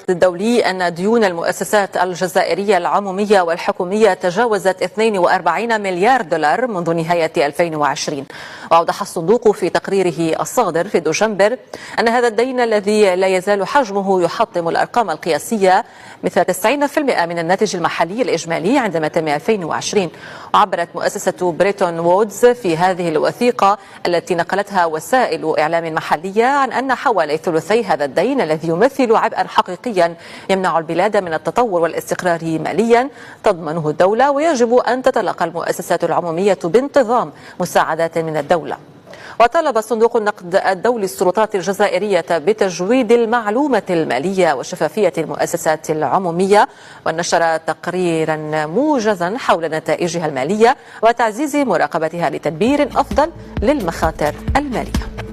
النقد الدولي أن ديون المؤسسات الجزائرية العمومية والحكومية تجاوزت 42 مليار دولار منذ نهاية 2020. وأوضح الصندوق في تقريره الصادر في دجنبر أن هذا الدين الذي لا يزال حجمه يحطم الأرقام القياسية مثل 90% من الناتج المحلي الإجمالي عندما تم 2020. وعبرت مؤسسة بريتون وودز في هذه الوثيقة التي نقلتها وسائل إعلام محلية عن أن حوالي ثلثي هذا الدين الذي يمثل عبئا حقيقيا يمنع البلاد من التطور والاستقرار ماليا تضمنه الدولة، ويجب أن تتلقى المؤسسات العمومية بانتظام مساعدات من الدولة. وطلب صندوق النقد الدولي السلطات الجزائرية بتجويد المعلومة المالية وشفافية المؤسسات العمومية، ونشر تقريرا موجزا حول نتائجها المالية وتعزيز مراقبتها لتدبير أفضل للمخاطر المالية.